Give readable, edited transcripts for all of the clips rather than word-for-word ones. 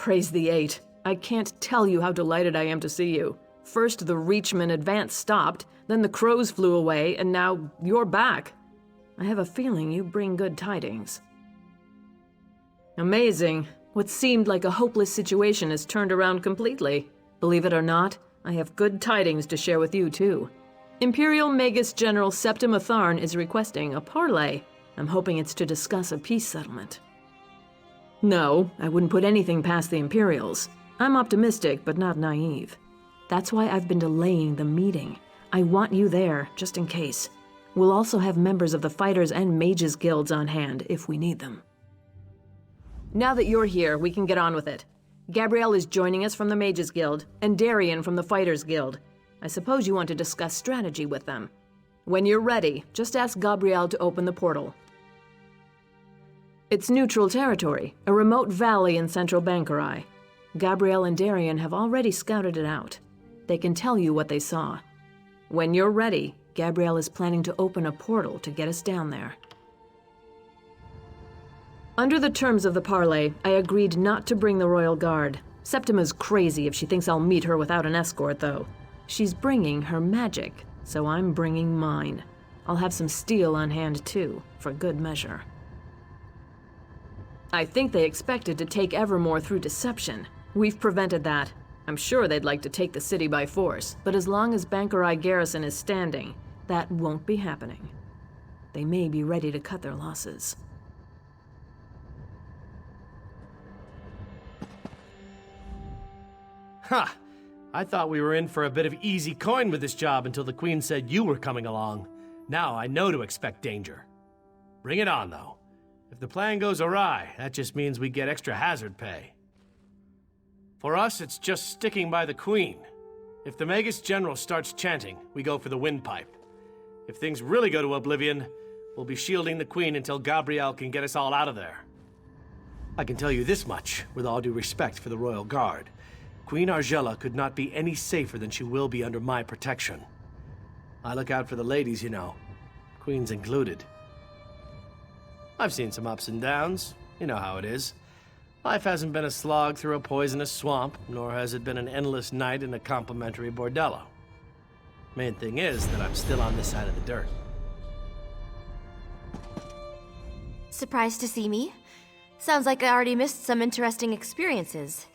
Praise the Eight. I can't tell you how delighted I am to see you. First the Reachman advance stopped, then the crows flew away, and now you're back. I have a feeling you bring good tidings. Amazing. What seemed like a hopeless situation has turned around completely. Believe it or not, I have good tidings to share with you too. Imperial Magus General Septima Tharn is requesting a parley. I'm hoping it's to discuss a peace settlement. No, I wouldn't put anything past the Imperials. I'm optimistic, but not naive. That's why I've been delaying the meeting. I want you there, just in case. We'll also have members of the Fighters and Mages Guilds on hand, if we need them. Now that you're here, we can get on with it. Gabrielle is joining us from the Mages Guild, and Darian from the Fighters Guild. I suppose you want to discuss strategy with them. When you're ready, just ask Gabrielle to open the portal. It's neutral territory, a remote valley in central Backloggery. Gabrielle and Darian have already scouted it out. They can tell you what they saw. When you're ready, Gabrielle is planning to open a portal to get us down there. Under the terms of the parley, I agreed not to bring the Royal Guard. Septima's crazy if she thinks I'll meet her without an escort, though. She's bringing her magic, so I'm bringing mine. I'll have some steel on hand, too, for good measure. I think they expected to take Evermore through deception. We've prevented that. I'm sure they'd like to take the city by force, but as long as Backloggery garrison is standing, that won't be happening. They may be ready to cut their losses. Huh. I thought we were in for a bit of easy coin with this job until the Queen said you were coming along. Now I know to expect danger. Bring it on, though. If the plan goes awry, that just means we get extra hazard pay. For us, it's just sticking by the Queen. If the Magus General starts chanting, we go for the windpipe. If things really go to oblivion, we'll be shielding the Queen until Gabrielle can get us all out of there. I can tell you this much, with all due respect for the Royal Guard. Queen Argella could not be any safer than she will be under my protection. I look out for the ladies, you know. Queen's included. I've seen some ups and downs. You know how it is. Life hasn't been a slog through a poisonous swamp, nor has it been an endless night in a complimentary bordello. Main thing is that I'm still on this side of the dirt. Surprised to see me? Sounds like I already missed some interesting experiences.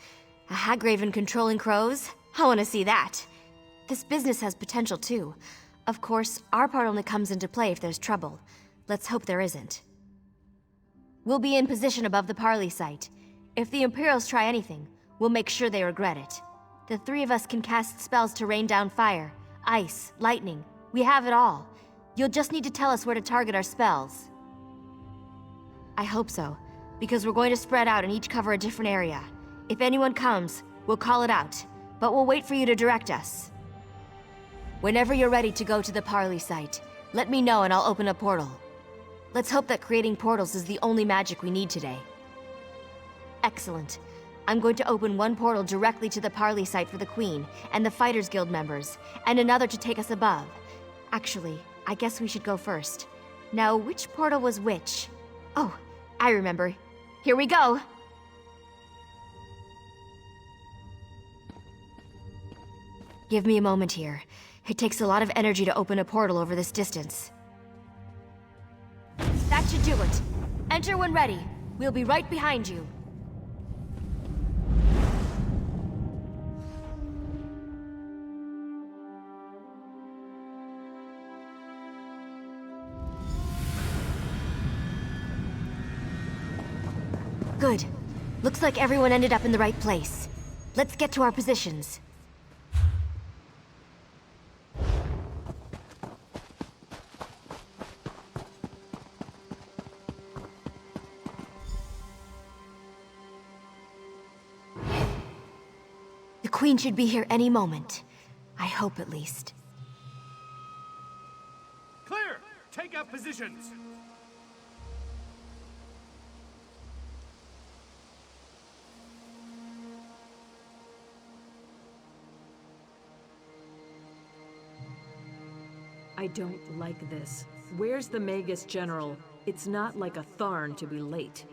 A Hagraven controlling crows? I want to see that. This business has potential too. Of course, our part only comes into play if there's trouble. Let's hope there isn't. We'll be in position above the parley site. If the Imperials try anything, we'll make sure they regret it. The three of us can cast spells to rain down fire, ice, lightning. We have it all. You'll just need to tell us where to target our spells. I hope so, because we're going to spread out and each cover a different area. If anyone comes, we'll call it out, but we'll wait for you to direct us. Whenever you're ready to go to the parley site, let me know and I'll open a portal. Let's hope that creating portals is the only magic we need today. Excellent. I'm going to open one portal directly to the parley site for the Queen and the Fighters Guild members, and another to take us above. Actually, I guess we should go first. Now, which portal was which? Oh, I remember. Here we go! Give me a moment here. It takes a lot of energy to open a portal over this distance. That should do it. Enter when ready. We'll be right behind you. Good. Looks like everyone ended up in the right place. Let's get to our positions. The Queen should be here any moment. I hope, at least. Clear! Take up positions! I don't like this. Where's the Magus General? It's not like a Tharn to be late.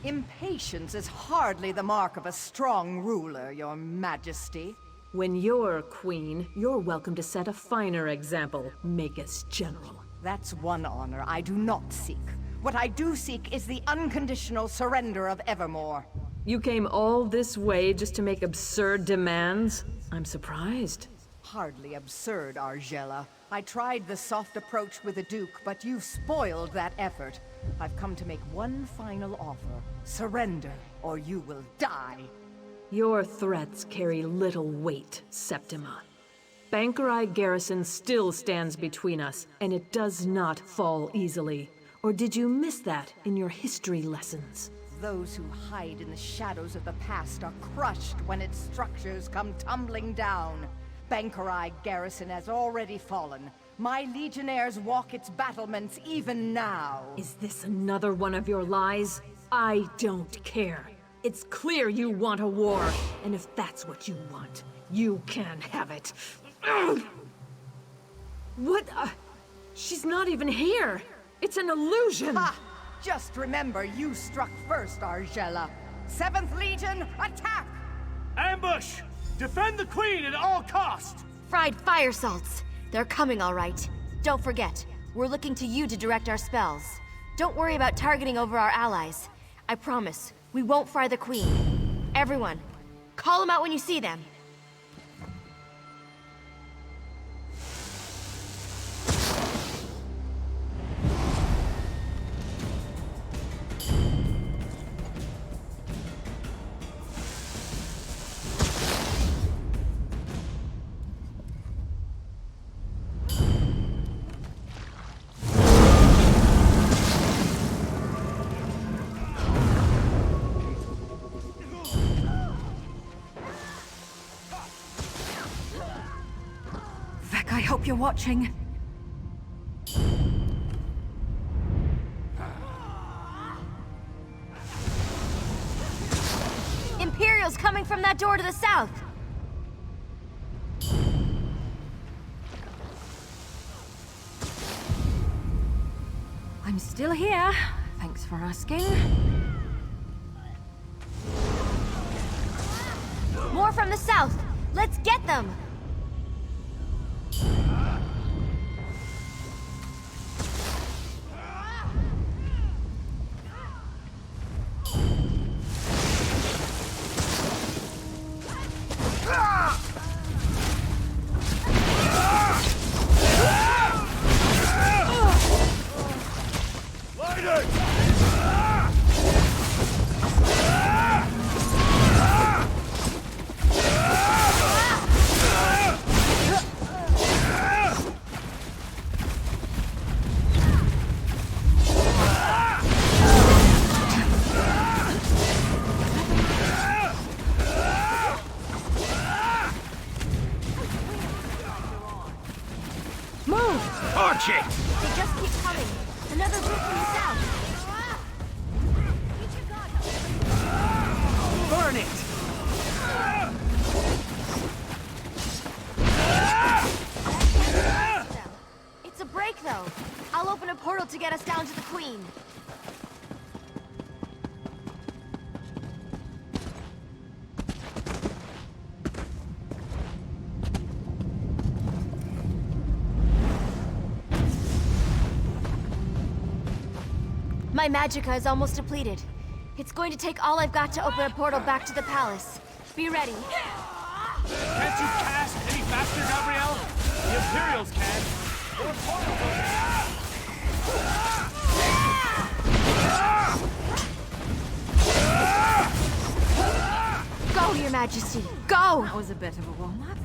Impatience is hardly the mark of a strong ruler, Your Majesty. When you're queen, you're welcome to set a finer example, Magus General. That's one honor I do not seek. What I do seek is the unconditional surrender of Evermore. You came all this way just to make absurd demands? I'm surprised. Hardly absurd, Argella. I tried the soft approach with the Duke, but you've spoiled that effort. I've come to make one final offer. Surrender, or you will die. Your threats carry little weight, Septima. Backloggery garrison still stands between us, and it does not fall easily. Or did you miss that in your history lessons? Those who hide in the shadows of the past are crushed when its structures come tumbling down. Backloggery garrison has already fallen. My legionnaires walk its battlements even now. Is this another one of your lies? I don't care. It's clear you want a war, and if that's what you want, you can have it. Ugh! What? She's not even here. It's an illusion. Ha! Just remember you struck first, Argella. 7th Legion, attack! Ambush! Defend the Queen at all cost! Fried fire salts. They're coming all right. Don't forget, we're looking to you to direct our spells. Don't worry about targeting over our allies. I promise, we won't fry the Queen. Everyone, call them out when you see them. I hope you're watching. Imperials coming from that door to the south! I'm still here. Thanks for asking. More from the south! Let's get them! Arch it! They just keep coming. Another group from the south. Burn it! It's a break, though. I'll open a portal to get us down to the Queen. My magicka is almost depleted. It's going to take all I've got to open a portal back to the palace. Be ready. Can't you cast any faster, Gabrielle? The Imperials can. There are portals open. Go, Your Majesty. Go! That was a bit of a warm-up.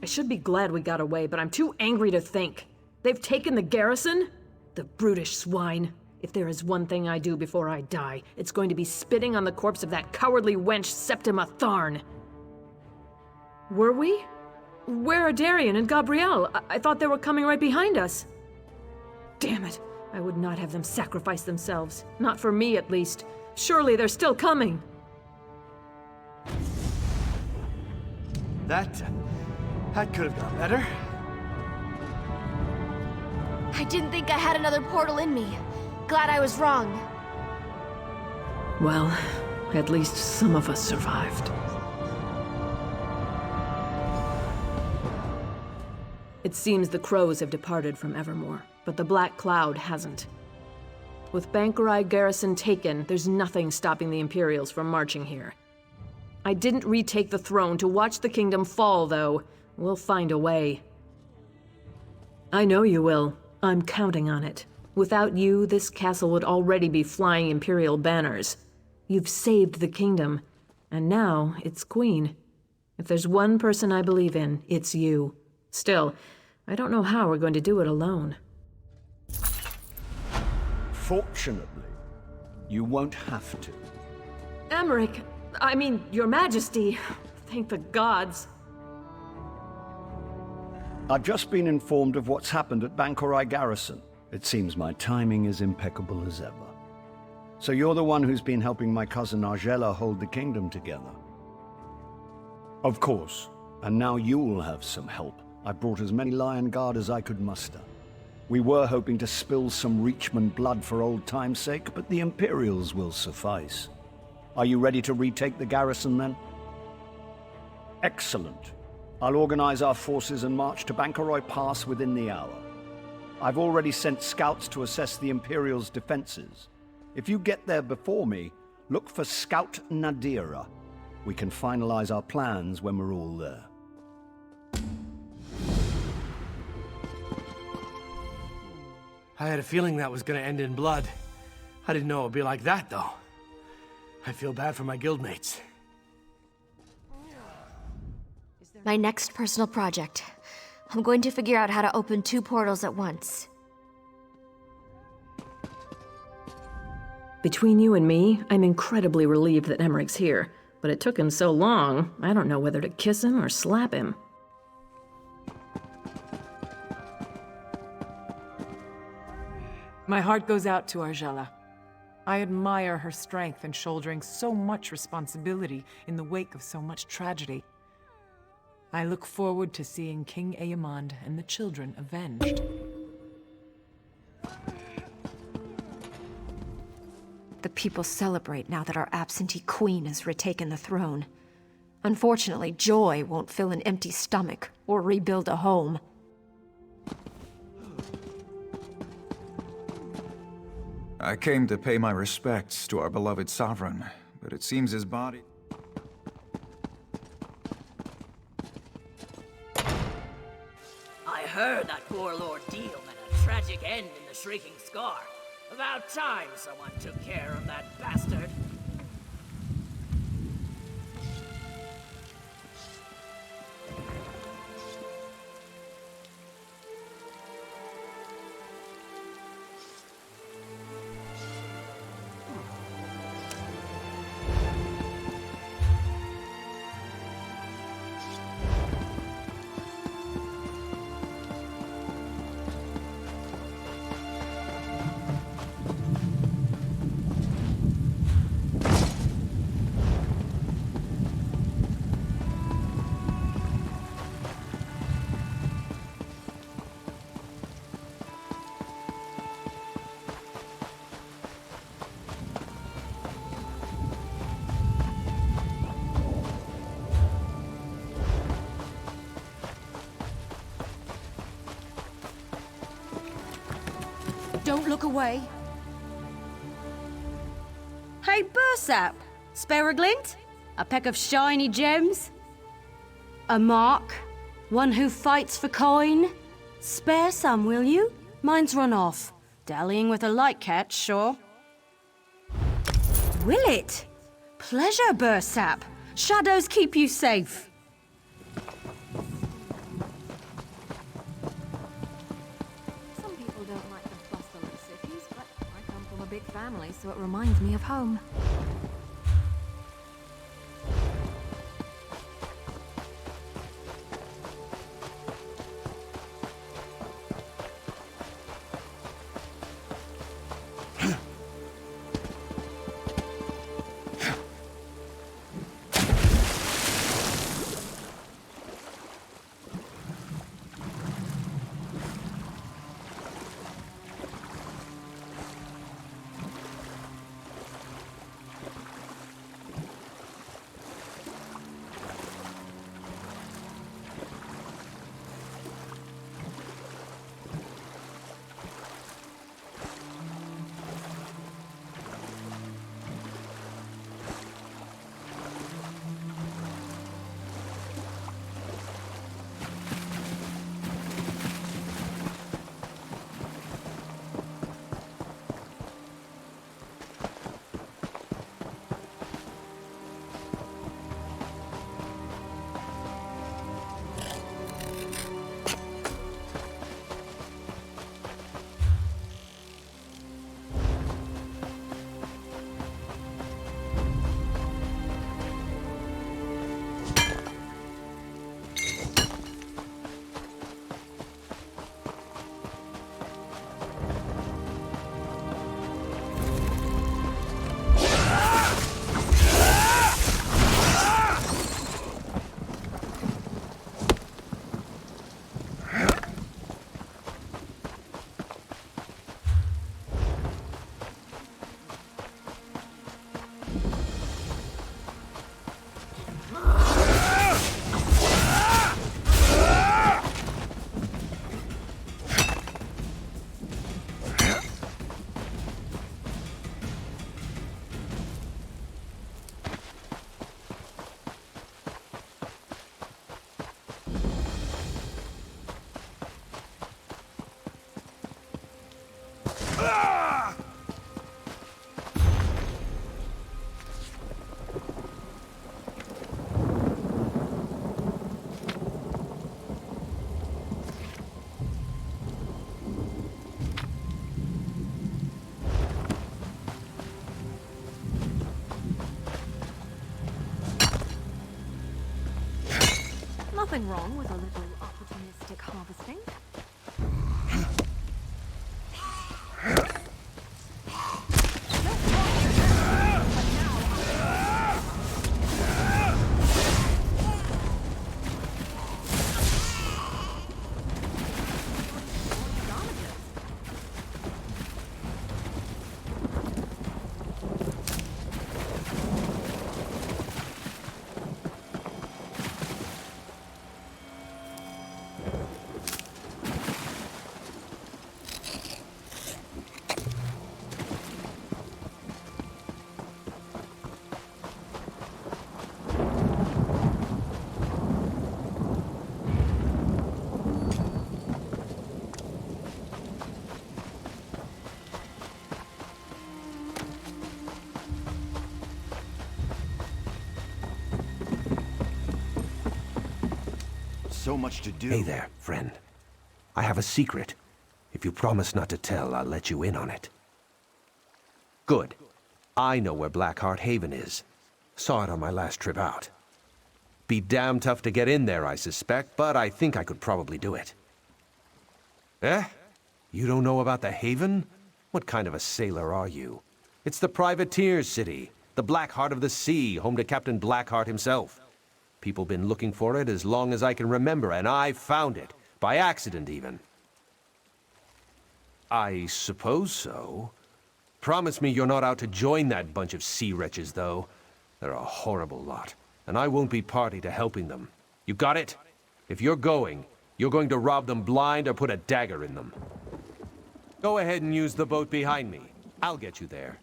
I should be glad we got away, but I'm too angry to think. They've taken the garrison? The brutish swine. If there is one thing I do before I die, it's going to be spitting on the corpse of that cowardly wench Septima Tharn. Were we? Where are Darian and Gabrielle? I thought they were coming right behind us. Damn it. I would not have them sacrifice themselves. Not for me, at least. Surely they're still coming. That could have gone better. I didn't think I had another portal in me. Glad I was wrong. Well, at least some of us survived. It seems the crows have departed from Evermore, but the Black Cloud hasn't. With Backloggery garrison taken, there's nothing stopping the Imperials from marching here. I didn't retake the throne to watch the kingdom fall, though. We'll find a way. I know you will. I'm counting on it. Without you, this castle would already be flying Imperial banners. You've saved the kingdom, and now it's Queen. If there's one person I believe in, it's you. Still, I don't know how we're going to do it alone. Fortunately, you won't have to. Emmerich, Your Majesty. Thank the gods. I've just been informed of what's happened at Backloggery garrison. It seems my timing is impeccable as ever. So you're the one who's been helping my cousin Argella hold the kingdom together. Of course. And now you'll have some help. I brought as many Lion Guard as I could muster. We were hoping to spill some Reachman blood for old time's sake, but the Imperials will suffice. Are you ready to retake the garrison, then? Excellent. I'll organize our forces and march to Backloggery Pass within the hour. I've already sent scouts to assess the Imperials' defenses. If you get there before me, look for Scout Nadira. We can finalize our plans when we're all there. I had a feeling that was gonna end in blood. I didn't know it would be like that, though. I feel bad for my guildmates. My next personal project. I'm going to figure out how to open 2 portals at once. Between you and me, I'm incredibly relieved that Emmerich's here. But it took him so long, I don't know whether to kiss him or slap him. My heart goes out to Argella. I admire her strength in shouldering so much responsibility in the wake of so much tragedy. I look forward to seeing King Aemond and the children avenged. The people celebrate now that our absentee queen has retaken the throne. Unfortunately, joy won't fill an empty stomach or rebuild a home. I came to pay my respects to our beloved sovereign, but it seems his body... I heard that poor Lord Deal met a tragic end in the Shrieking Scar. About time someone took care of that bastard. Don't look away. Hey, Bursap! Spare a glint? A peck of shiny gems? A mark? One who fights for coin? Spare some, will you? Mine's run off. Dallying with a light catch, sure. Will it? Pleasure, Bursap. Shadows keep you safe. Some people don't like the bustle of cities, but I come from a big family, so it reminds me of home. Nothing wrong with a little opportunistic harvesting. So much to do. Hey there, friend. I have a secret. If you promise not to tell, I'll let you in on it. Good. I know where Blackheart Haven is. Saw it on my last trip out. Be damn tough to get in there, I suspect, but I think I could probably do it. Eh? You don't know about the Haven? What kind of a sailor are you? It's the privateer's city, the Black Heart of the Sea, home to Captain Blackheart himself. People been looking for it as long as I can remember, and I found it. By accident, even. I suppose so. Promise me you're not out to join that bunch of sea wretches, though. They're a horrible lot, and I won't be party to helping them. You got it? If you're going to rob them blind or put a dagger in them. Go ahead and use the boat behind me. I'll get you there.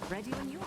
Ready when you are.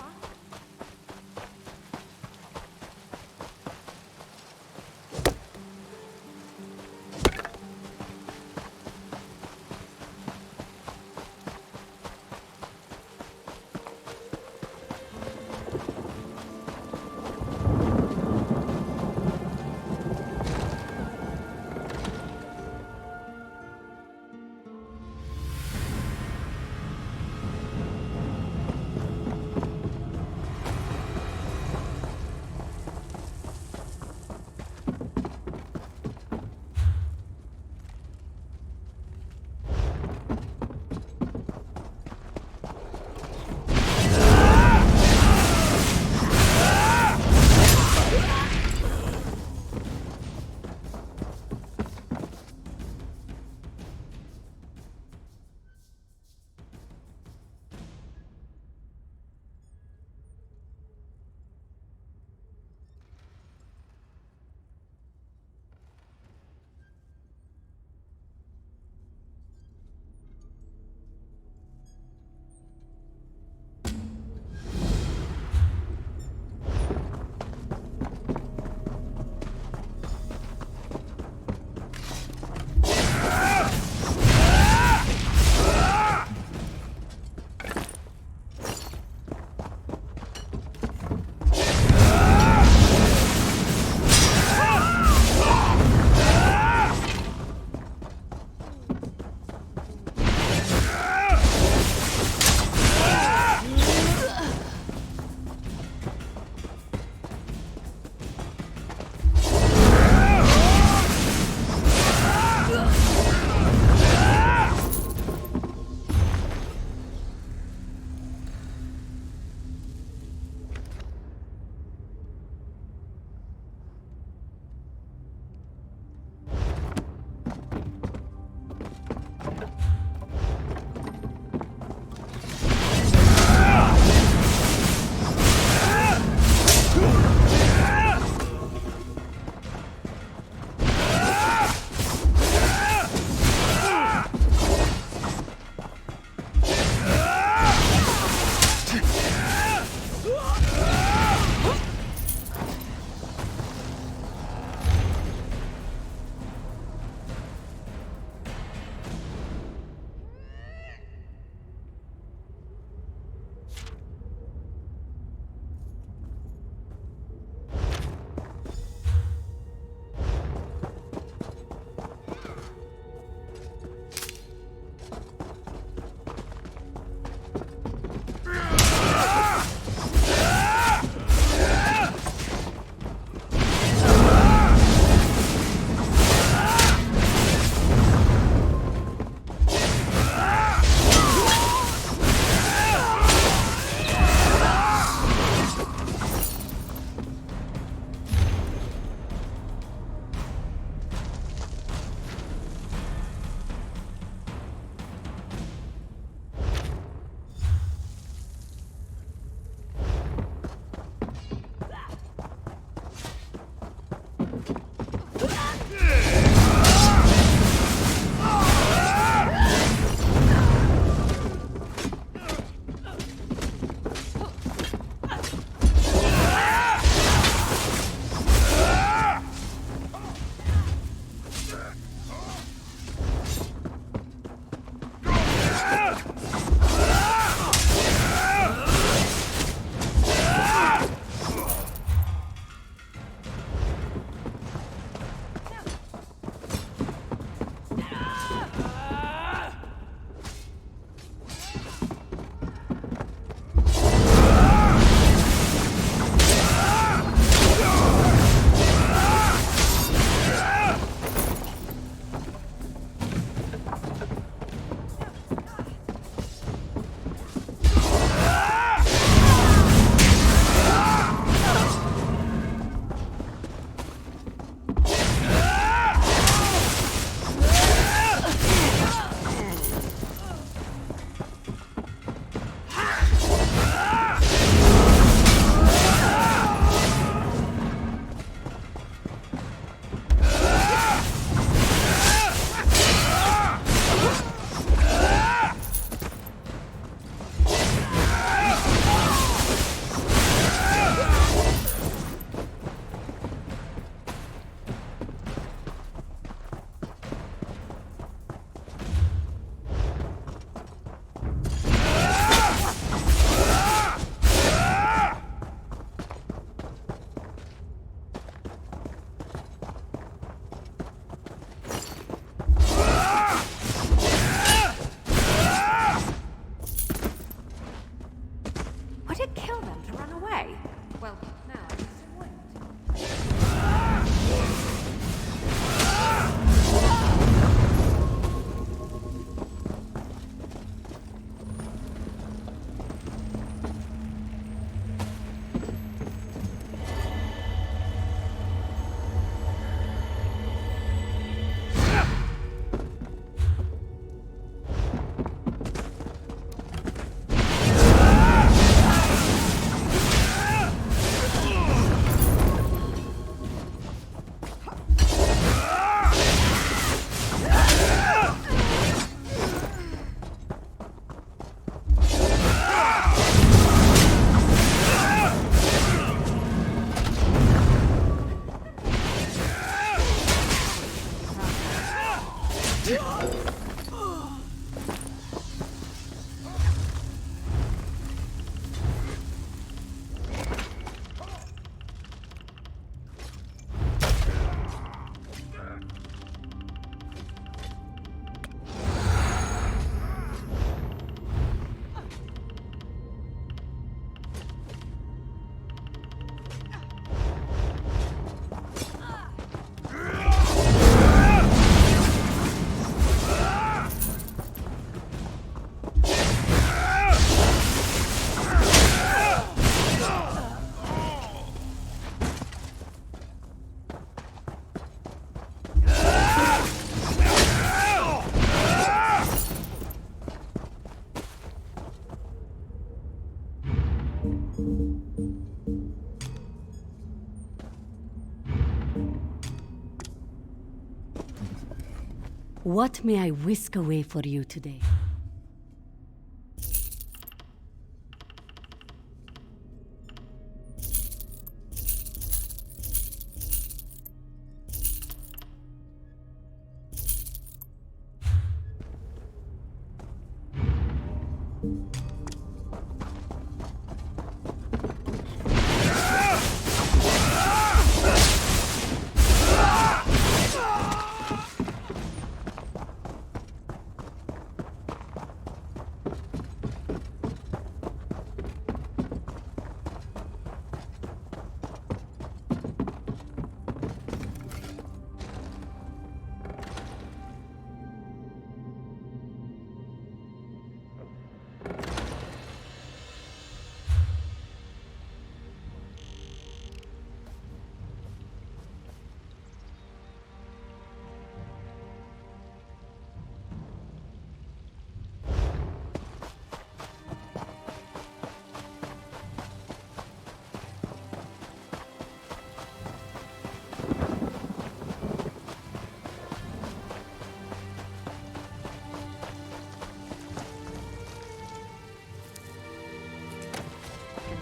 What may I whisk away for you today?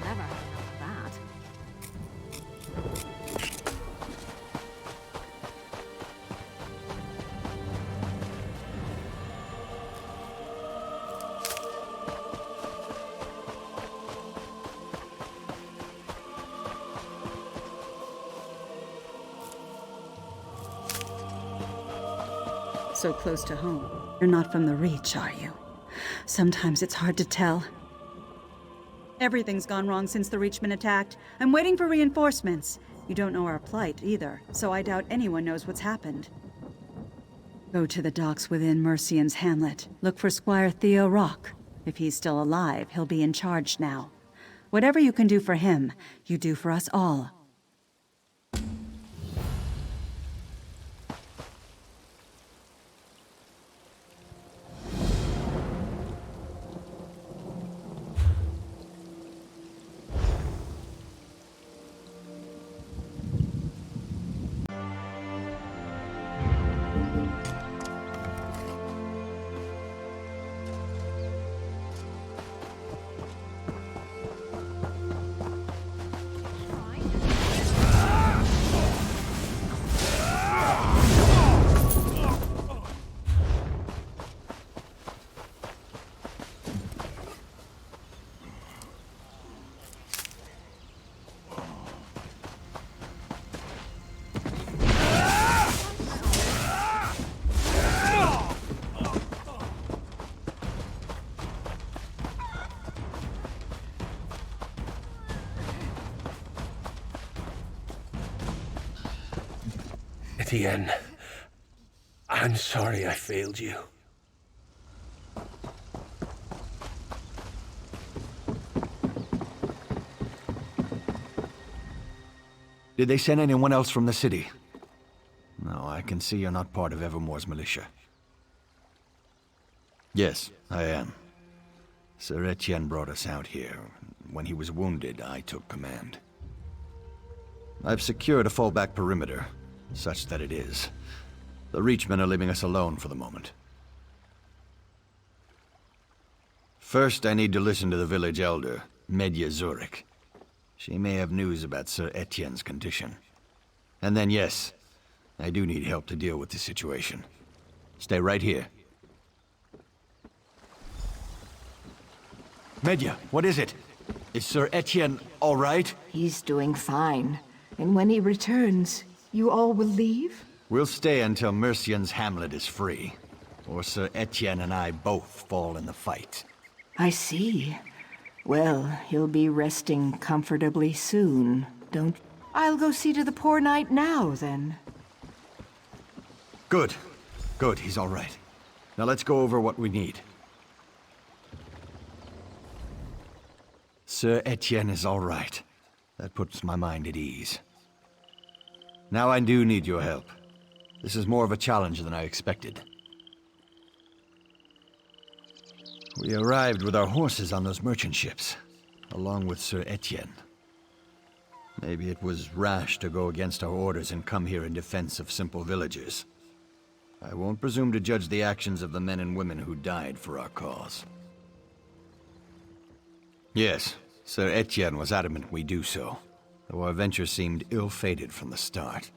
Never have enough of that. So close to home. You're not from the Reach, are you? Sometimes it's hard to tell. Everything's gone wrong since the Reachmen attacked. I'm waiting for reinforcements. You don't know our plight, either, so I doubt anyone knows what's happened. Go to the docks within Mercian's hamlet. Look for Squire Theo Rock. If he's still alive, he'll be in charge now. Whatever you can do for him, you do for us all. Etienne, I'm sorry I failed you. Did they send anyone else from the city? No, I can see you're not part of Evermore's militia. Yes, I am. Sir Etienne brought us out here. When he was wounded, I took command. I've secured a fallback perimeter, such that it is. The Reachmen are leaving us alone for the moment. First, I need to listen to the village elder, Medya Zurich. She may have news about Sir Etienne's condition. And then, yes, I do need help to deal with the situation. Stay right here. Medya, what is it? Is Sir Etienne all right? He's doing fine. And when he returns, you all will leave? We'll stay until Mercian's hamlet is free. Or Sir Etienne and I both fall in the fight. I see. Well, he'll be resting comfortably soon, don't... I'll go see to the poor knight now, then. Good. Good, he's all right. Now let's go over what we need. Sir Etienne is all right. That puts my mind at ease. Now I do need your help. This is more of a challenge than I expected. We arrived with our horses on those merchant ships, along with Sir Etienne. Maybe it was rash to go against our orders and come here in defense of simple villagers. I won't presume to judge the actions of the men and women who died for our cause. Yes, Sir Etienne was adamant we do so, though our venture seemed ill-fated from the start.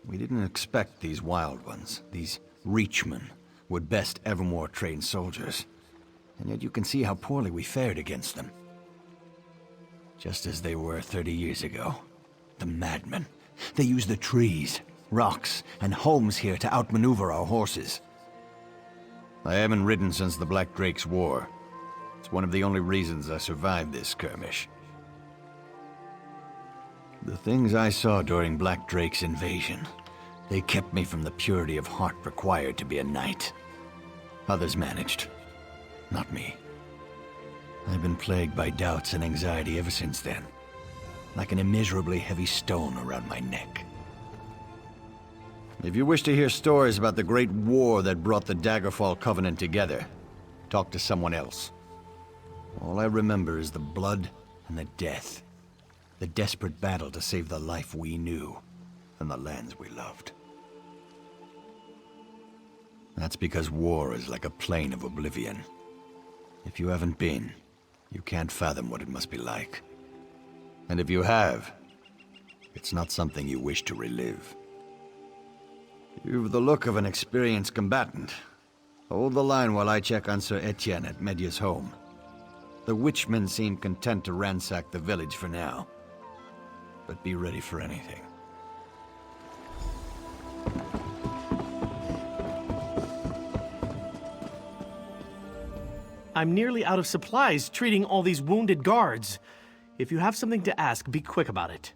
We didn't expect these wild ones, these reachmen, would best Evermore trained soldiers, and yet you can see how poorly we fared against them. Just as they were 30 years ago. The madmen. They use the trees, rocks, and homes here to outmaneuver our horses. I haven't ridden since the Black Drake's War. It's one of the only reasons I survived this skirmish. The things I saw during Black Drake's invasion, they kept me from the purity of heart required to be a knight. Others managed. Not me. I've been plagued by doubts and anxiety ever since then. Like an immeasurably heavy stone around my neck. If you wish to hear stories about the great war that brought the Daggerfall Covenant together, talk to someone else. All I remember is the blood and the death. The desperate battle to save the life we knew and the lands we loved. That's because war is like a plane of oblivion. If you haven't been, you can't fathom what it must be like. And if you have, it's not something you wish to relive. You've the look of an experienced combatant. Hold the line while I check on Sir Etienne at Medya's home. The witchmen seem content to ransack the village for now. But be ready for anything. I'm nearly out of supplies treating all these wounded guards. If you have something to ask, be quick about it.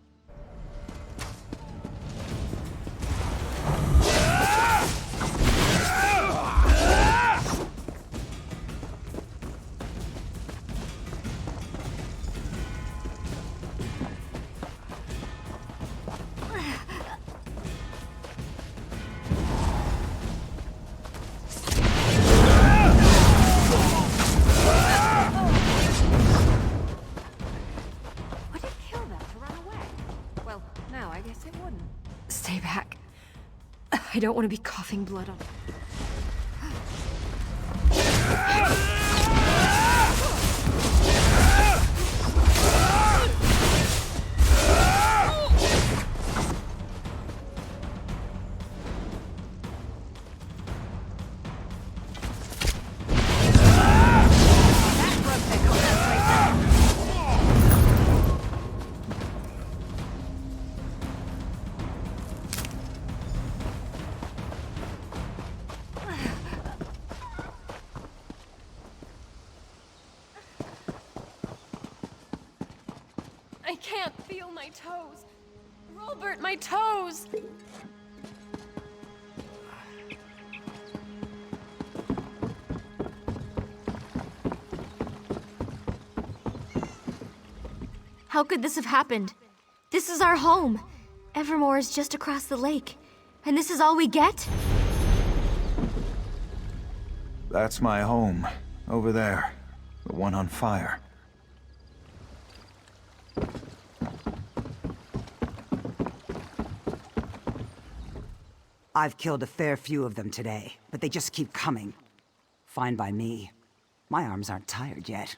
Stay back. I don't want to be coughing blood on... I can't feel my toes. Robert, my toes! How could this have happened? This is our home. Evermore is just across the lake. And this is all we get? That's my home. Over there. The one on fire. I've killed a fair few of them today, but they just keep coming. Fine by me. My arms aren't tired yet.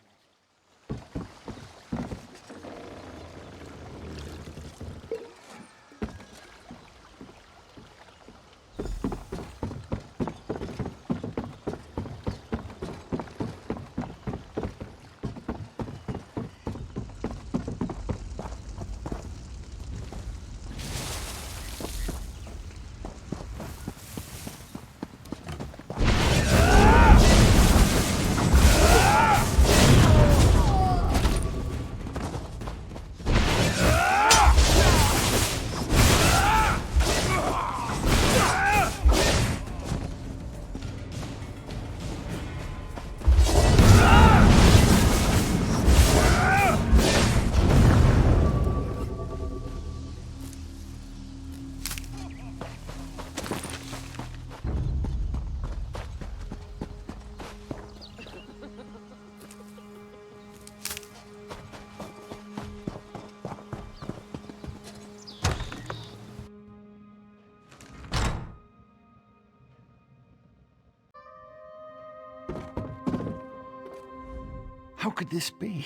How could this be?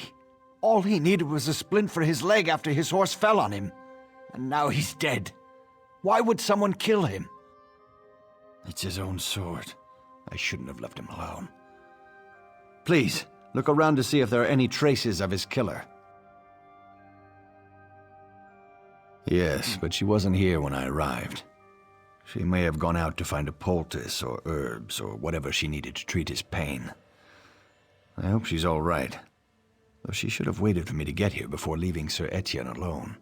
All he needed was a splint for his leg after his horse fell on him. And now he's dead. Why would someone kill him? It's his own sword. I shouldn't have left him alone. Please, look around to see if there are any traces of his killer. Yes, but she wasn't here when I arrived. She may have gone out to find a poultice or herbs or whatever she needed to treat his pain. I hope she's all right. Though she should have waited for me to get here before leaving Sir Etienne alone.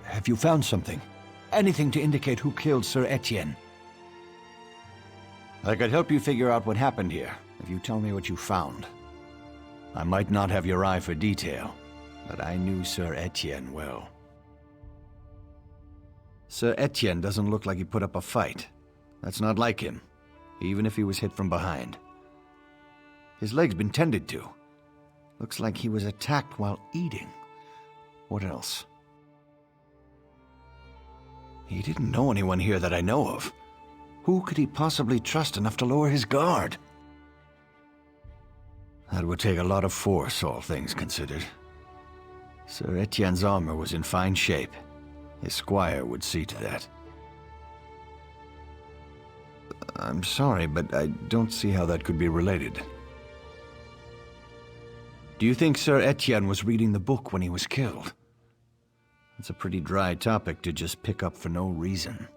Have you found something? Anything to indicate who killed Sir Etienne? I could help you figure out what happened here, if you tell me what you found. I might not have your eye for detail, but I knew Sir Etienne well. Sir Etienne doesn't look like he put up a fight. That's not like him, even if he was hit from behind. His leg's been tended to. Looks like he was attacked while eating. What else? He didn't know anyone here that I know of. Who could he possibly trust enough to lower his guard? That would take a lot of force, all things considered. Sir Etienne's armor was in fine shape. His squire would see to that. I'm sorry, but I don't see how that could be related. Do you think Sir Etienne was reading the book when he was killed? It's a pretty dry topic to just pick up for no reason.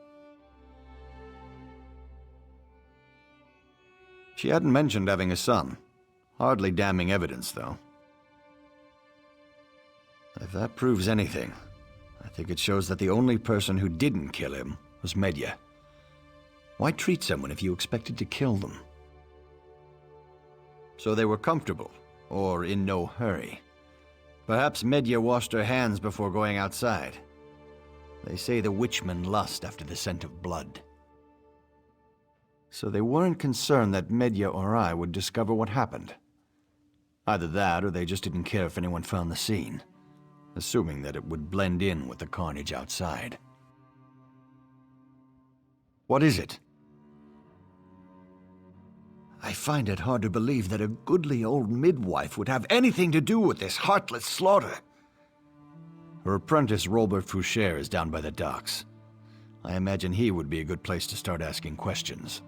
She hadn't mentioned having a son. Hardly damning evidence, though. If that proves anything, I think it shows that the only person who didn't kill him was Medya. Why treat someone if you expected to kill them? So they were comfortable, or in no hurry. Perhaps Medya washed her hands before going outside. They say the witchmen lust after the scent of blood. So they weren't concerned that Medya or I would discover what happened. Either that, or they just didn't care if anyone found the scene, assuming that it would blend in with the carnage outside. What is it? I find it hard to believe that a goodly old midwife would have anything to do with this heartless slaughter. Her apprentice Robert Foucher is down by the docks. I imagine he would be a good place to start asking questions.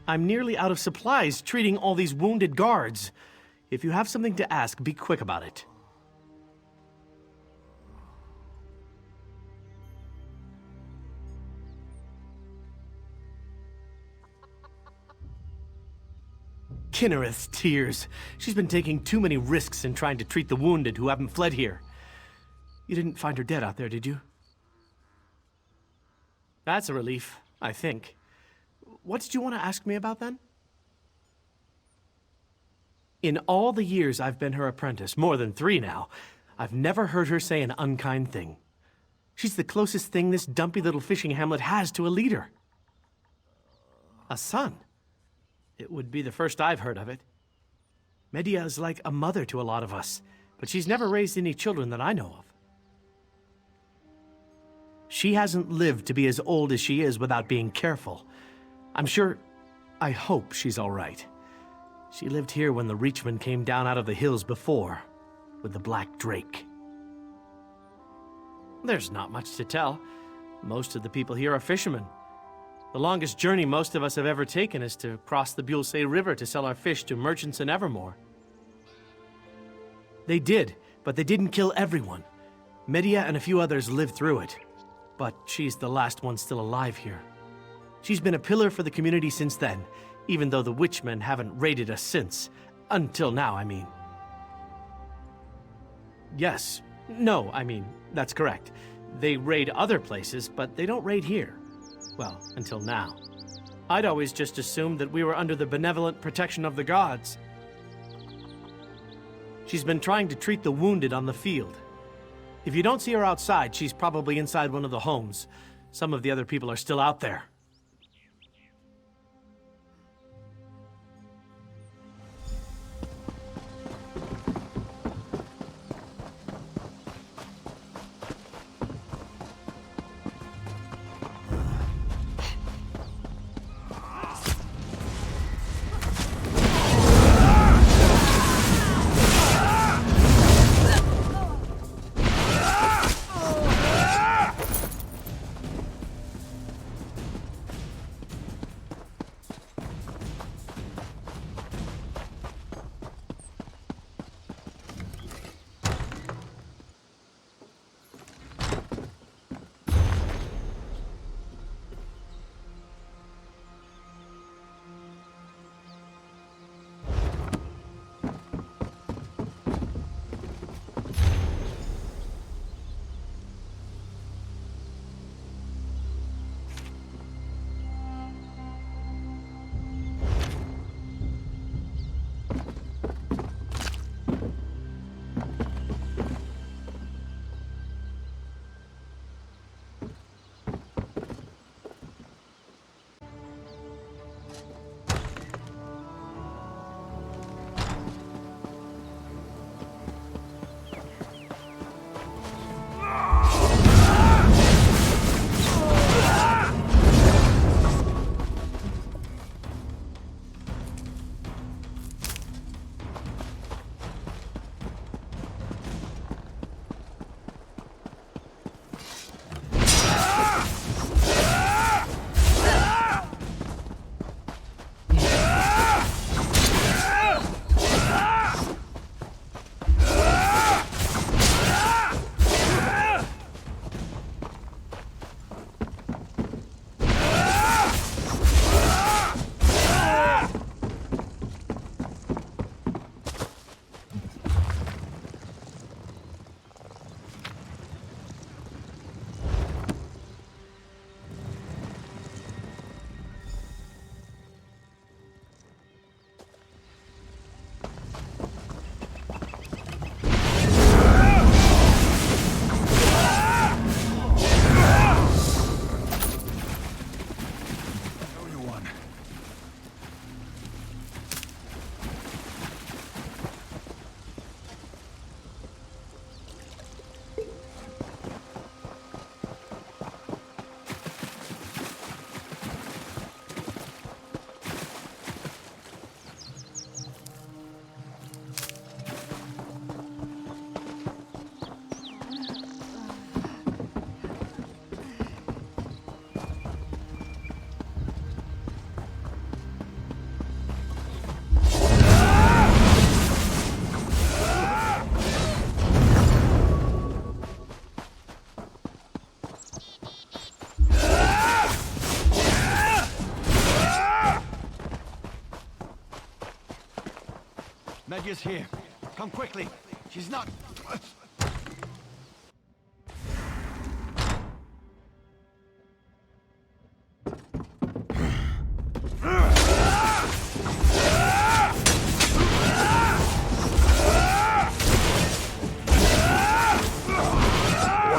I'm nearly out of supplies treating all these wounded guards. If you have something to ask, be quick about it. Kinnereth's tears. She's been taking too many risks in trying to treat the wounded who haven't fled here. You didn't find her dead out there, did you? That's a relief, I think. What did you want to ask me about then? In all the years I've been her apprentice, more than 3 now, I've never heard her say an unkind thing. She's the closest thing this dumpy little fishing hamlet has to a leader. A son. It would be the first I've heard of it. Medea is like a mother to a lot of us, but she's never raised any children that I know of. She hasn't lived to be as old as she is without being careful. I hope she's all right. She lived here when the Reachmen came down out of the hills before, with the Black Drake. There's not much to tell. Most of the people here are fishermen. The longest journey most of us have ever taken is to cross the Bulsay River to sell our fish to merchants in Evermore. They did, but they didn't kill everyone. Medea and a few others lived through it, but she's the last one still alive here. She's been a pillar for the community since then, even though the Witchmen haven't raided us since. Until now, I mean. Yes. No, I mean, that's correct. They raid other places, but they don't raid here. Well, until now. I'd always just assumed that we were under the benevolent protection of the gods. She's been trying to treat the wounded on the field. If you don't see her outside, she's probably inside one of the homes. Some of the other people are still out there. Medya's here. Come quickly. She's not... What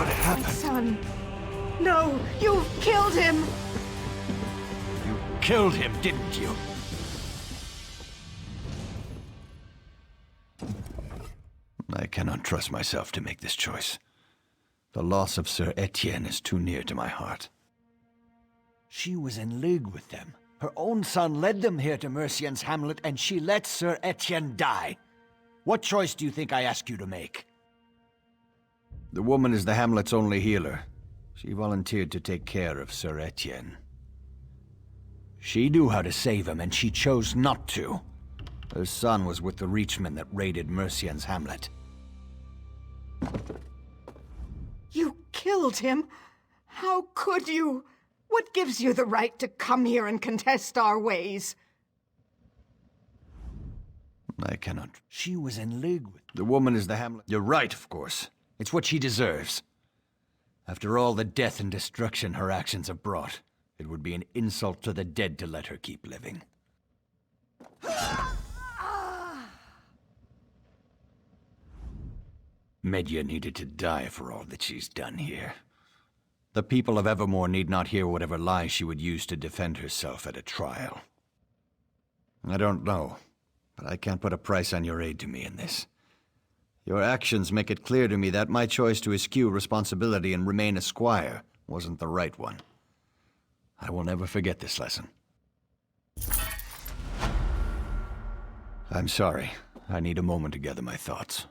happened? My son. No, you killed him! You killed him, didn't you? trust myself to make this choice. The loss of Sir Etienne is too near to my heart. She was in league with them. Her own son led them here to Mercian's hamlet, and she let Sir Etienne die. What choice do you think I ask you to make? The woman is the hamlet's only healer. She volunteered to take care of Sir Etienne. She knew how to save him, and she chose not to. Her son was with the Reachmen that raided Mercian's hamlet. You killed him? How could you? What gives you the right to come here and contest our ways? I cannot. She was in league with... The woman is the hamlet. You're right, of course. It's what she deserves. After all the death and destruction her actions have brought, it would be an insult to the dead to let her keep living. Medya needed to die for all that she's done here. The people of Evermore need not hear whatever lies she would use to defend herself at a trial. I don't know, but I can't put a price on your aid to me in this. Your actions make it clear to me that my choice to eschew responsibility and remain a squire wasn't the right one. I will never forget this lesson. I'm sorry. I need a moment to gather my thoughts.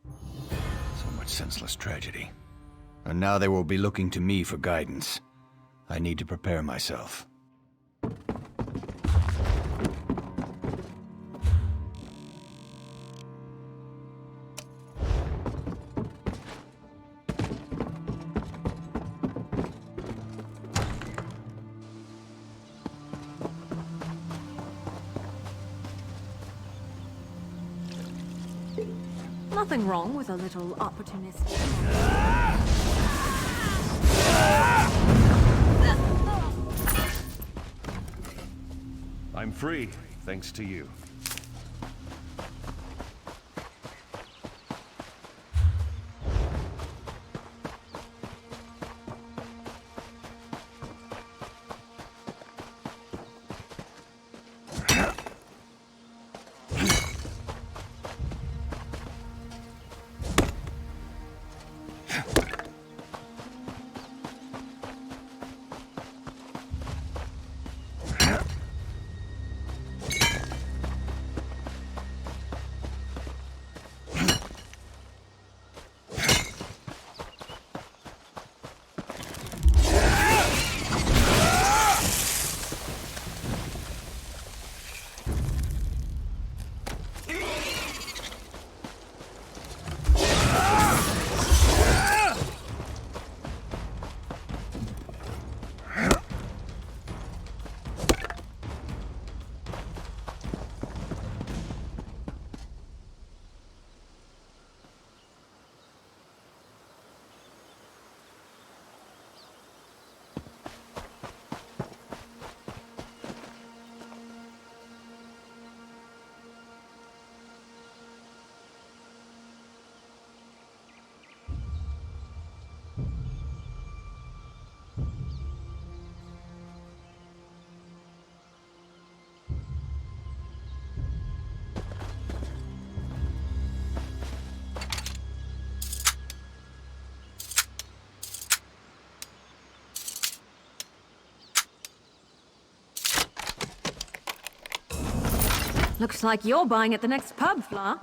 So much senseless tragedy. And now they will be looking to me for guidance. I need to prepare myself. Nothing wrong with a little opportunistic. I'm free, thanks to you. Looks like you're buying at the next pub, Fla.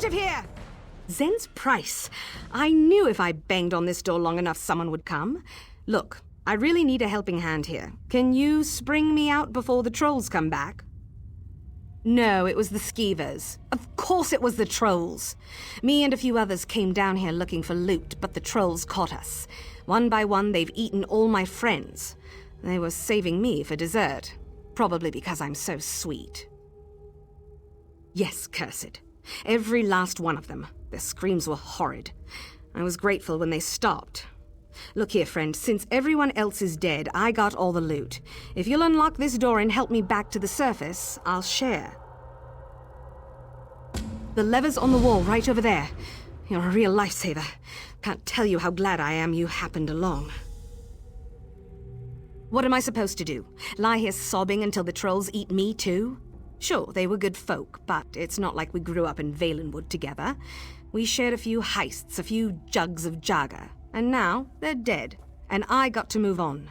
of here! Zen's price. I knew if I banged on this door long enough, someone would come. Look, I really need a helping hand here. Can you spring me out before the trolls come back? No, it was the skeevers. Of course it was the trolls. Me and a few others came down here looking for loot, but the trolls caught us. One by one, they've eaten all my friends. They were saving me for dessert. Probably because I'm so sweet. Yes, cursed. Every last one of them. Their screams were horrid. I was grateful when they stopped. Look here, friend, since everyone else is dead, I got all the loot. If you'll unlock this door and help me back to the surface, I'll share. The lever's on the wall right over there. You're a real lifesaver. Can't tell you how glad I am you happened along. What am I supposed to do? Lie here sobbing until the trolls eat me too? Sure, they were good folk, but it's not like we grew up in Valenwood together. We shared a few heists, a few jugs of Jaga, and now they're dead, and I got to move on.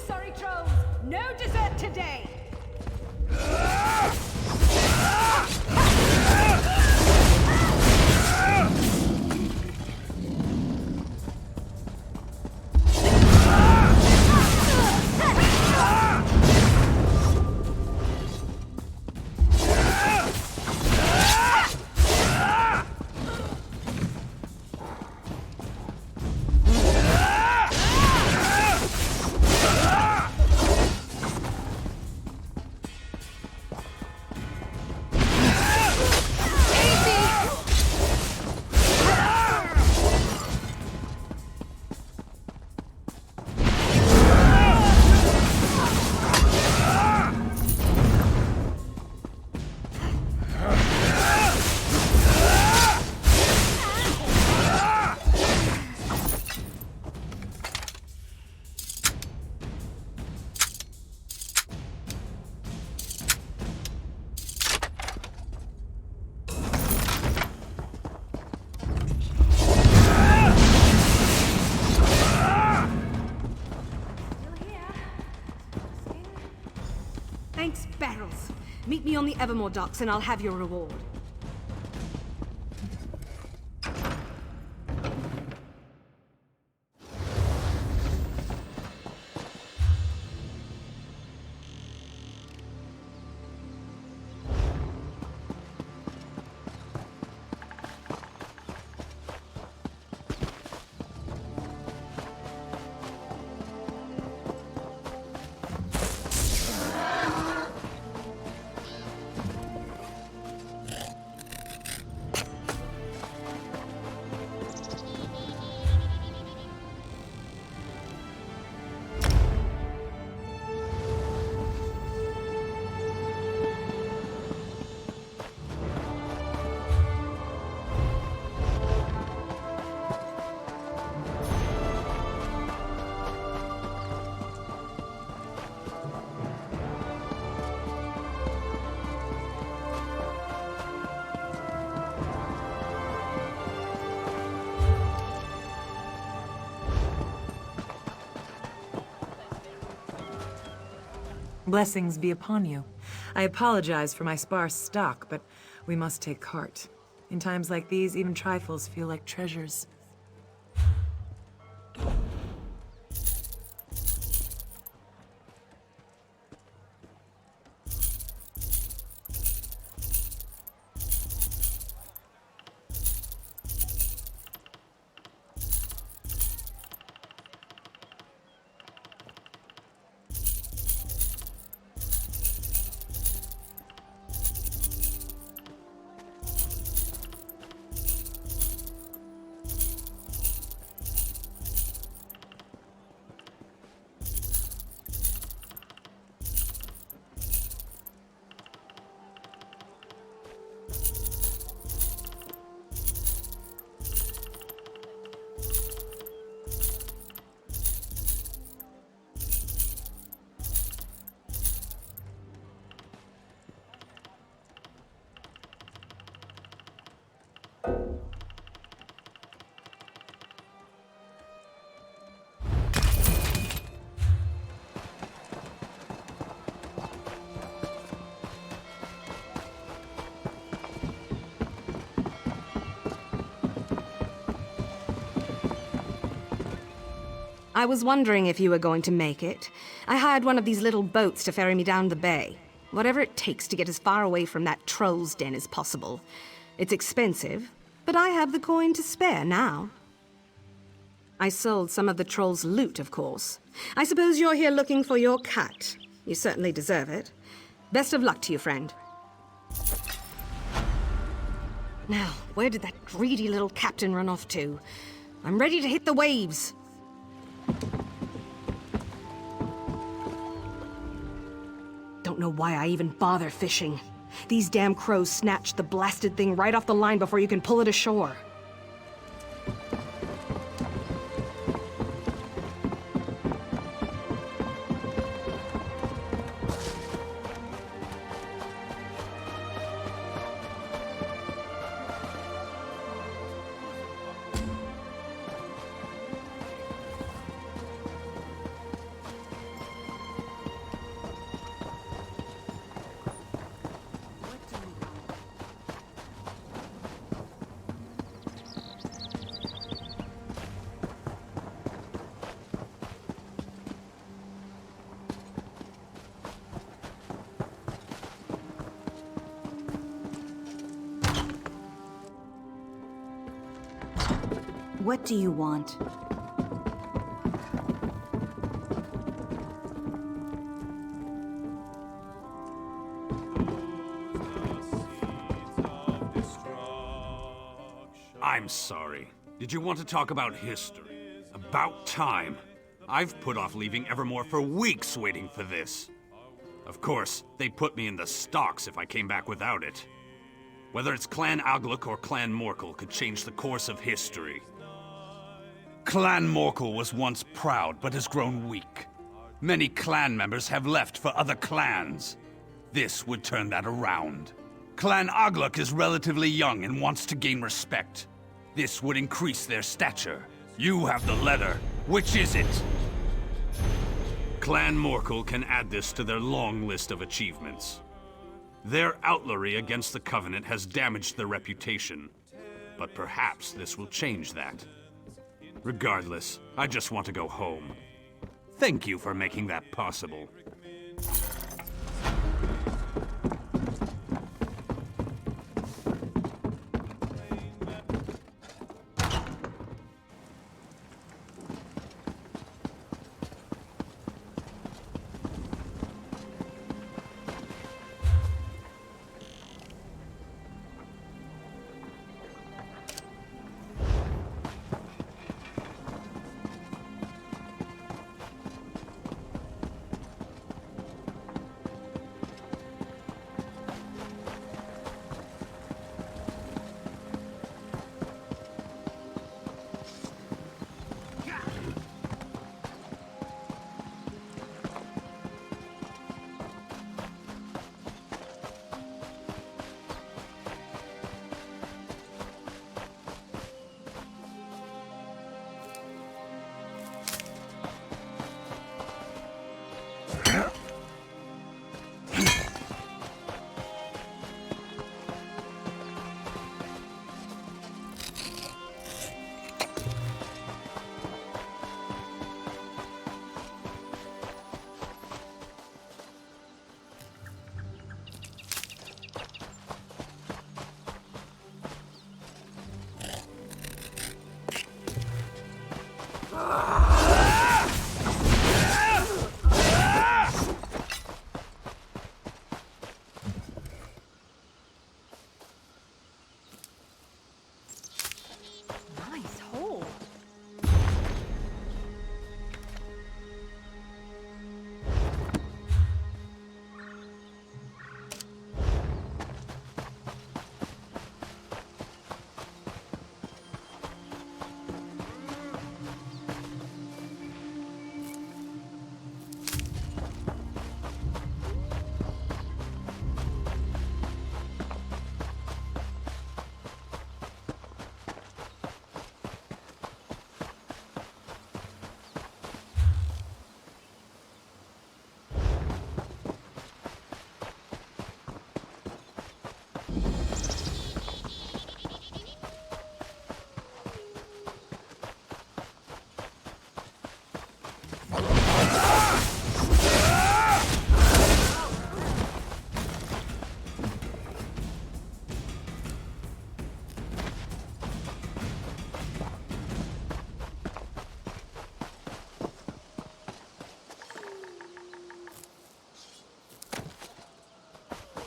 Sorry, trolls, no dessert today! Thanks, Barrels. Meet me on the Evermore docks and I'll have your reward. Blessings be upon you. I apologize for my sparse stock, but we must take heart. In times like these, even trifles feel like treasures. I was wondering if you were going to make it. I hired one of these little boats to ferry me down the bay. Whatever it takes to get as far away from that troll's den as possible. It's expensive, but I have the coin to spare now. I sold some of the troll's loot, of course. I suppose you're here looking for your cut. You certainly deserve it. Best of luck to you, friend. Now, where did that greedy little captain run off to? I'm ready to hit the waves. Don't know why I even bother fishing. These damn crows snatched the blasted thing right off the line before you can pull it ashore. What do you want? I'm sorry. Did you want to talk about history? About time. I've put off leaving Evermore for weeks waiting for this. Of course, they put me in the stocks if I came back without it. Whether it's Clan Agluk or Clan Morkel could change the course of history. Clan Morkel was once proud, but has grown weak. Many clan members have left for other clans. This would turn that around. Clan Agluk is relatively young and wants to gain respect. This would increase their stature. You have the letter. Which is it? Clan Morkel can add this to their long list of achievements. Their outlawry against the Covenant has damaged their reputation, but perhaps this will change that. Regardless, I just want to go home. Thank you for making that possible.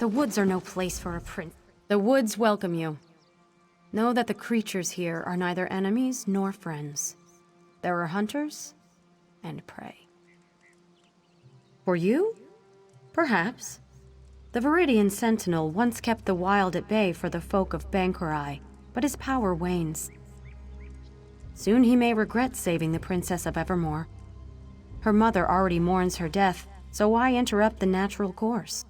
The woods are no place for a prince. The woods welcome you. Know that the creatures here are neither enemies nor friends. There are hunters and prey. For you? Perhaps. The Viridian Sentinel once kept the wild at bay for the folk of Backloggery, but his power wanes. Soon he may regret saving the Princess of Evermore. Her mother already mourns her death, so why interrupt the natural course?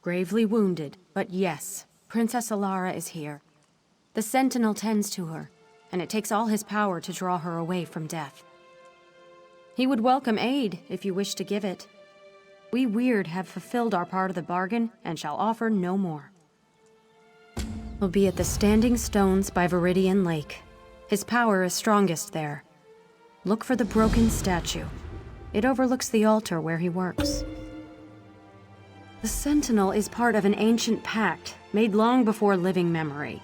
Gravely wounded, but yes, Princess Alara is here. The Sentinel tends to her, and it takes all his power to draw her away from death. He would welcome aid if you wish to give it. We Weird have fulfilled our part of the bargain and shall offer no more. We'll be at the Standing Stones by Viridian Lake. His power is strongest there. Look for the broken statue. It overlooks the altar where he works. The Sentinel is part of an ancient pact made long before living memory.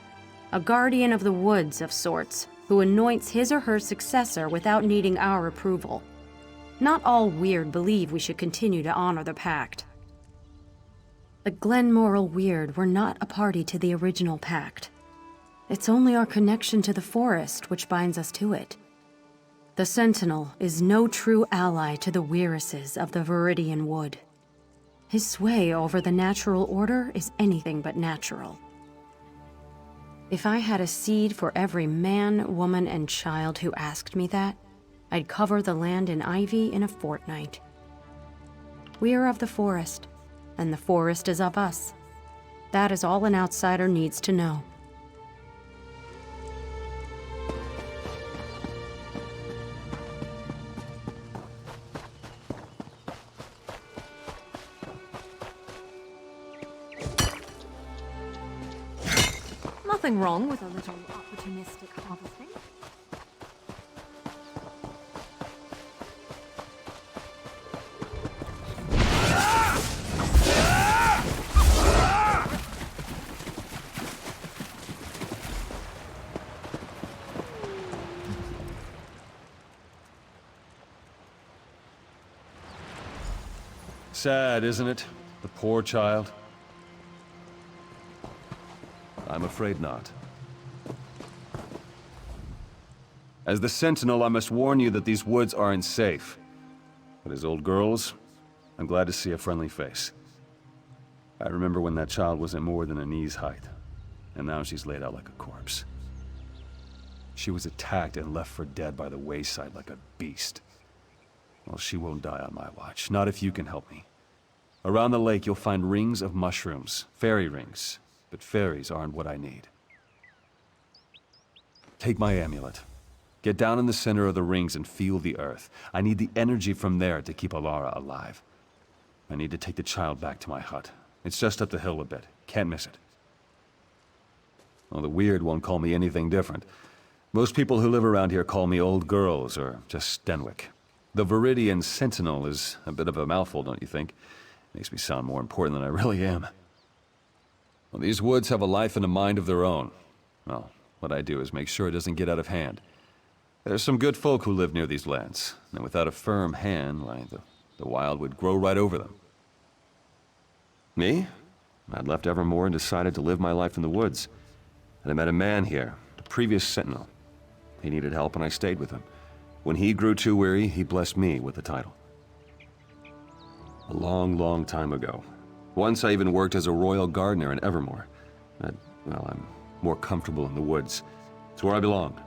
A guardian of the woods of sorts, who anoints his or her successor without needing our approval. Not all Weird believe we should continue to honor the pact. The Glenmoral Weird were not a party to the original pact. It's only our connection to the forest which binds us to it. The Sentinel is no true ally to the Weirises of the Viridian Wood. His sway over the natural order is anything but natural. If I had a seed for every man, woman, and child who asked me that, I'd cover the land in ivy in a fortnight. We are of the forest, and the forest is of us. That is all an outsider needs to know. Nothing wrong with a little opportunistic harvesting. Sad, isn't it? The poor child. I'm afraid not. As the Sentinel, I must warn you that these woods aren't safe. But as old girls, I'm glad to see a friendly face. I remember when that child was at more than a knee's height, and now she's laid out like a corpse. She was attacked and left for dead by the wayside like a beast. Well, she won't die on my watch, not if you can help me. Around the lake, you'll find rings of mushrooms, fairy rings. But fairies aren't what I need. Take my amulet. Get down in the center of the rings and feel the earth. I need the energy from there to keep Alara alive. I need to take the child back to my hut. It's just up the hill a bit. Can't miss it. Well, the Weird won't call me anything different. Most people who live around here call me old girls or just Stenwick. The Viridian Sentinel is a bit of a mouthful, don't you think? Makes me sound more important than I really am. Well, these woods have a life and a mind of their own. Well, what I do is make sure it doesn't get out of hand. There's some good folk who live near these lands, and without a firm hand, why, the wild would grow right over them. Me? I'd left Evermore and decided to live my life in the woods. And I met a man here, the previous Sentinel. He needed help and I stayed with him. When he grew too weary, he blessed me with the title. A long, long time ago. Once I even worked as a royal gardener in Evermore. But, well, I'm more comfortable in the woods. It's where I belong.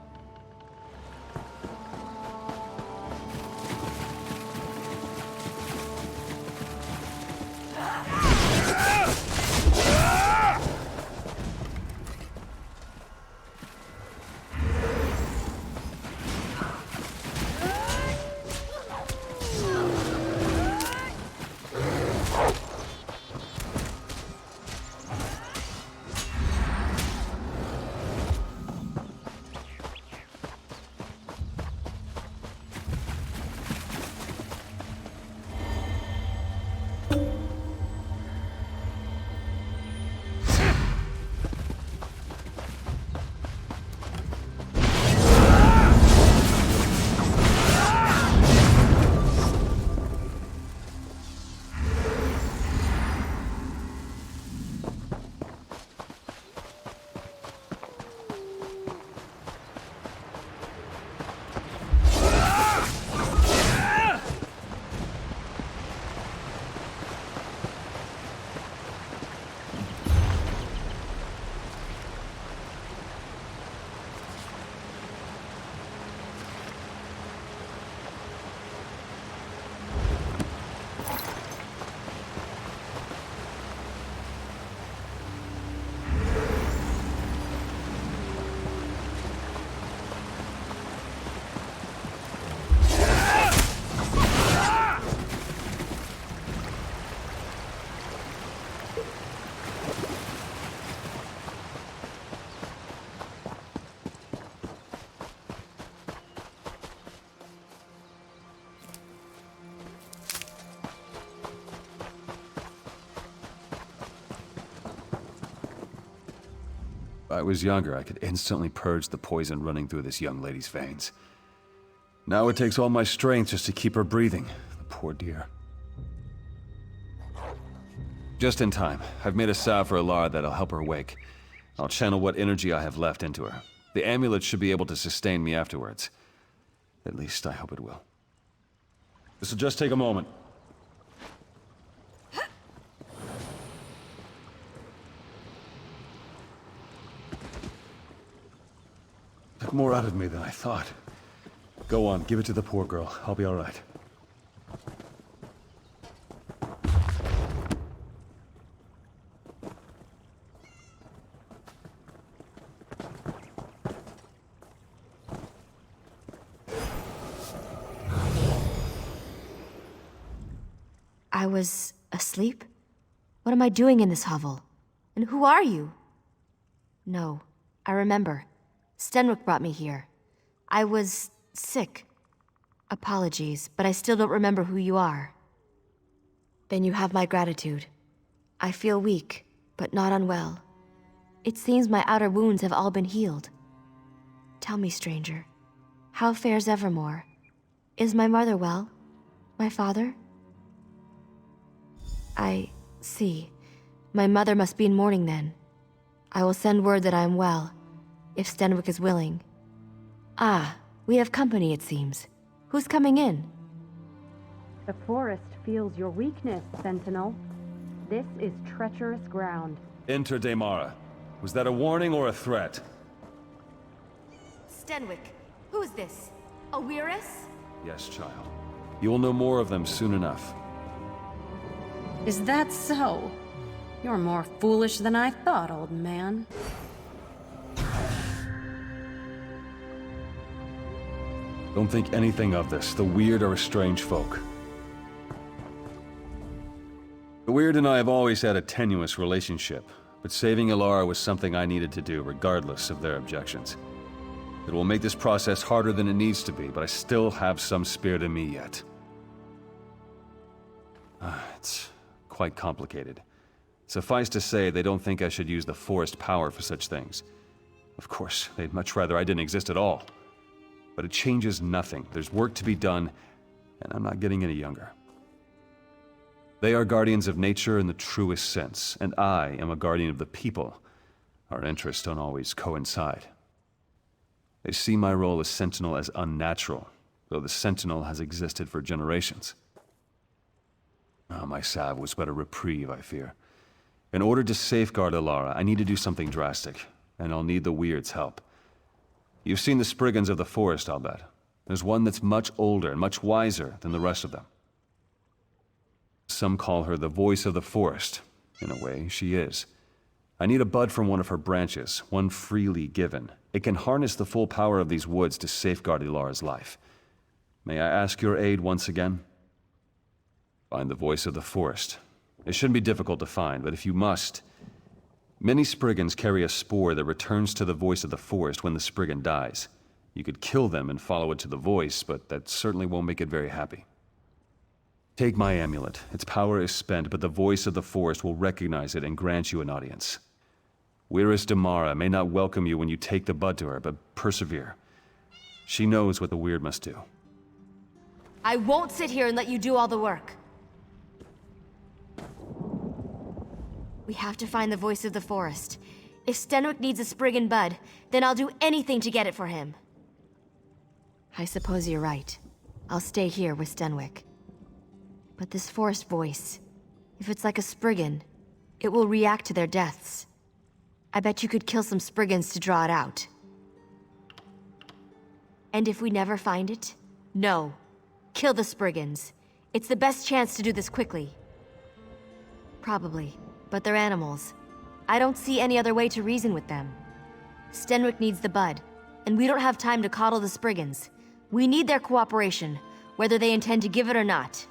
If I was younger, I could instantly purge the poison running through this young lady's veins. Now it takes all my strength just to keep her breathing. The poor dear. Just in time. I've made a salve for Alara that'll help her wake. I'll channel what energy I have left into her. The amulet should be able to sustain me afterwards. At least I hope it will. This'll just take a moment. Took more out of me than I thought. Go on, give it to the poor girl. I'll be all right. I was asleep? What am I doing in this hovel? And who are you? No, I remember. Stenwick brought me here. I was sick. Apologies, but I still don't remember who you are. Then you have my gratitude. I feel weak, but not unwell. It seems my outer wounds have all been healed. Tell me, stranger, how fares Evermore? Is my mother well? My father? I see. My mother must be in mourning then. I will send word that I am well, if Stenwick is willing. Ah, we have company, it seems. Who's coming in? The forest feels your weakness, Sentinel. This is treacherous ground. Enter Daemara. Was that a warning or a threat? Stenwick, who's this? A Weirus? Yes, child. You will know more of them soon enough. Is that so? You're more foolish than I thought, old man. Don't think anything of this. The Weird are a strange folk. The Weird and I have always had a tenuous relationship, but saving Alara was something I needed to do regardless of their objections. It will make this process harder than it needs to be, but I still have some spirit in me yet. It's quite complicated. Suffice to say, they don't think I should use the forest power for such things. Of course, they'd much rather I didn't exist at all. But it changes nothing. There's work to be done, and I'm not getting any younger. They are guardians of nature in the truest sense, and I am a guardian of the people. Our interests don't always coincide. They see my role as Sentinel as unnatural, though the Sentinel has existed for generations. My salve was but a reprieve, I fear. In order to safeguard Alara, I need to do something drastic, and I'll need the Weird's help. You've seen the Spriggans of the forest, I'll bet. There's one that's much older and much wiser than the rest of them. Some call her the voice of the forest. In a way, she is. I need a bud from one of her branches, one freely given. It can harness the full power of these woods to safeguard Ilara's life. May I ask your aid once again? Find the voice of the forest. It shouldn't be difficult to find, but if you must... Many Spriggans carry a spore that returns to the voice of the forest when the Spriggan dies. You could kill them and follow it to the voice, but that certainly won't make it very happy. Take my amulet. Its power is spent, but the voice of the forest will recognize it and grant you an audience. Weirus Daemara may not welcome you when you take the bud to her, but persevere. She knows what the Weird must do. I won't sit here and let you do all the work. We have to find the voice of the forest. If Stenwick needs a Spriggan bud, then I'll do anything to get it for him. I suppose you're right. I'll stay here with Stenwick. But this forest voice, if it's like a Spriggan, it will react to their deaths. I bet you could kill some Spriggans to draw it out. And if we never find it, no. Kill the Spriggans. It's the best chance to do this quickly. Probably. But they're animals. I don't see any other way to reason with them. Stenwick needs the bud, and we don't have time to coddle the Spriggans. We need their cooperation, whether they intend to give it or not.